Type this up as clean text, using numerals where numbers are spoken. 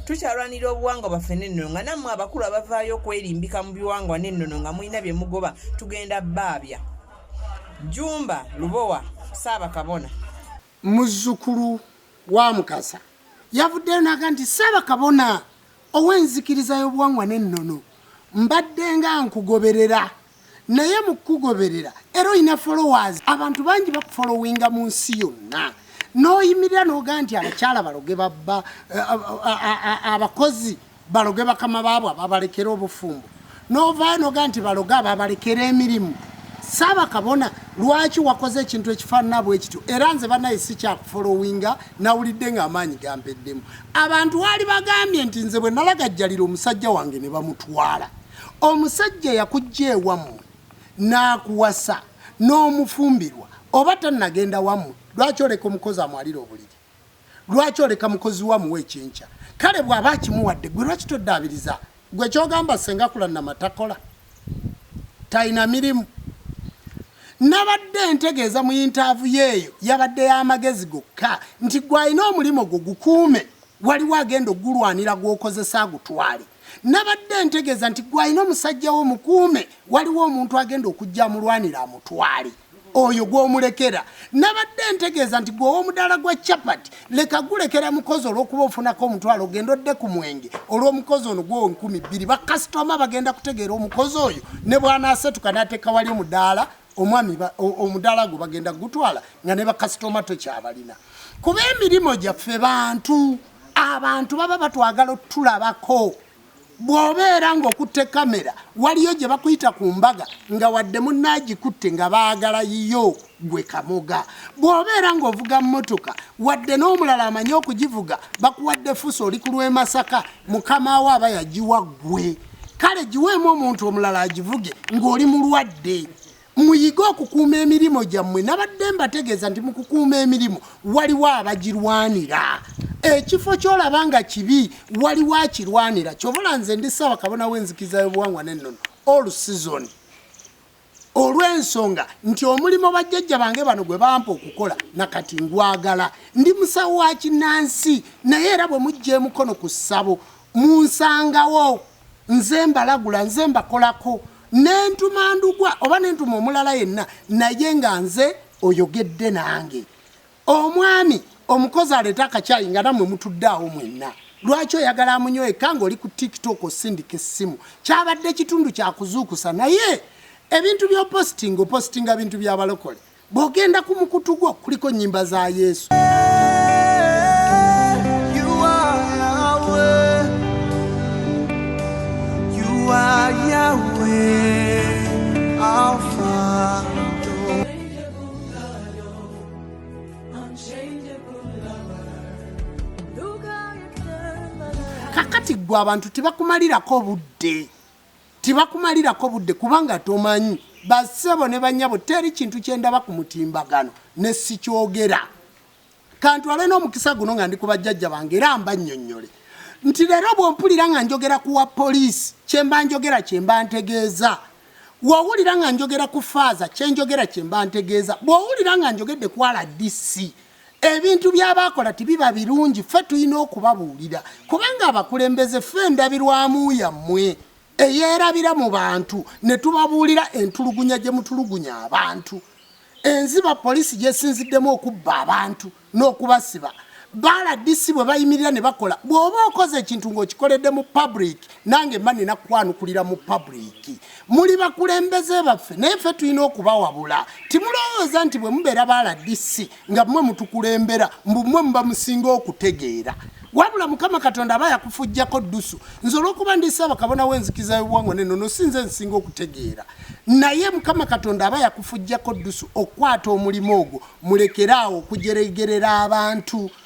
tukyalwanira obuwangwa baffe n'ennono nga nammwe abakulu abavaayo okwerimbika mu biwangwa n'ennono nga mulina bye mugoba tugenda baabya. Jumba Lubowa Ssaabakabona muzzukulu wa Mukasa yavuddeyo n'aga nti Ssaabakabona ow'enzikiriza y'obuwangwa n'ennono mbadde nga nkugoberera naye mu kugoberera era olina followers abantu bangi bakufollowinga mu nsi yonna n'oyimirira n'oga nti abakyala baloge babba abakozi baloge bakama baabwe ababalekera obufumbo n'ovaayo n'oga nti baloge ababalekera emirimu. Ssaabakabona lwaki wakoze ekintu ekifaanana bwe kityo era nze bannaye sikyakufollowinga nawulidde ng'amaanyi gampeddemu. Abantu waali bagambye nti nze bwe nalagajjalira omusajja wange ne bamutwala. Omusajja yakujja ewammwe n'akuwasa n'omufumbirwa oba tannagenda wammwe lwaki oleka omukozi amwalira obuliri? Lwaki oleka mukozi wamuwa ekyenkya? Kale bw'aba akimuwadde gwe lwaki toddaabiriza? Gwe kyogamba senga kula namatakola talina mirimu. Nabadde ntegeeza mu interview eyo yabadde y'amagezi gokka nti gwalina omulimo gwo gukuume waliwo agenda ogulwanira gw'okozesa agutwale. Nabadde ntegeeza nti gwalina omusajja wo mukuume waliwo omuntu agenda okujja amulwanira amutwale oyo gw'omulekera. Nabadde ntegeeza nti gwe ow'omudaala gwa chapati leka gulekera mukozi olw'okuba ofunako omutwalo ogenda odde ku mwenge olw'omukozi ono gwo 2,000 bakasitoma bagenda kutegeera omukozi oyo ne bw'anaasetuka n'ateeka wali omudaala omwami omudaala gwe bagenda gutwala nga ne bakasitoma tokyabalina. Kuba emirimu gyaffe abantu baba batwagala otulabako. Bw'obeera ng'okutte kamera waliyo gye bakuyita ku mbaga nga wadde munnaagikutte nga baagala yiyo gwe kamoga. Bw'obeera ng'ovuga mmotoka wadde n'omulala amanyi okugivuga bakuwadde fuso oli ku lw'e Masaka mukama we aba yagiwa ggwe. Kale giweemu omuntu omulala agivuge ng'oli mulwadde. Muyige okukuuma emirimu gyammwe. Nabadde mbategeeza nti mu kukuuma emirimu waliwo abagirwanira. Ekifo kyolaba nga kibi waliwo akirwanira. Kyobola nze ndi Ssaabakabona w'enzikiriza y'obuwangwa n'ennono all season olw'ensonga nti omulimo bajjajja bange bano gwe bampa okukola nakati ngwagala. Ndi musawo wa kinnansi naye era bwe mujja emukono ku ssabo munsangawo nze mbalagula nze mbakolako n'entuma ndugwa oba n'entuma omulala yenna naye nga nze oyogedde nange. Omwami omukozi aleta akacyayi nga namwe mutuddaawo mwenna. Lwaki oyagala amunyweka ng'oli ku TikTok osindika essimu? Kyabadde kitundu kyakuzuukusa naye ebintu by'opositinga bintu by'abalokole. Bw'ogenda ku mukutu gwo kuliko nnyimba za Yesu. Kakati gwe abantu tibakumalirako budde kubanga tomanyi bassebo ne bannyabo teri kintu kyendaba ku mutimbagano ne sikyogera. Kantwale n'omukisa guno nga ndi ku bajjajja bange era mbannyonnyole nti leero bw'ompulira nga njogera kuwa poliisi kyemba njogera kyemba ntegeeza. Bw'owulira nga njogera ku faaza kyenjogera kyemba ntegeeza. Bw'owulira nga njogedde ku RDC ebintu by'abakola tibiba birungi ffe tulina okubabuulira kubanga abakulembeze ffe ndabirwamu yammwe eyeerabira mu bantu ne tubabuulira entulugunya gye mutulugunya abantu. Enziba poliisi gyesinziddemu okubba abantu n'okubasiba. RDC bwe bayimirira ne bakola bw'oba okoze ekintu ng'okikoledde mu public nange mba nina kukwanukulira mu public. Muli bakulembeze baffe naye ffe tulina okubawabula. Timulowooza nti bwe mubeera RDC nga mmwe mutukulembera mmwe muba musinga okutegeera. Wabula Mukama Katonda aba yakufujjako ddusu. Nze olw'okuba ndi Ssaabakabona w'enzikiriza y'obuwangwa n'ennono si nze nsinga okutegeera. Naye Mukama Katonda aba yakufujjako ddusu okukwata omulimu ogwo mulekeraawo okujeregerera abantu.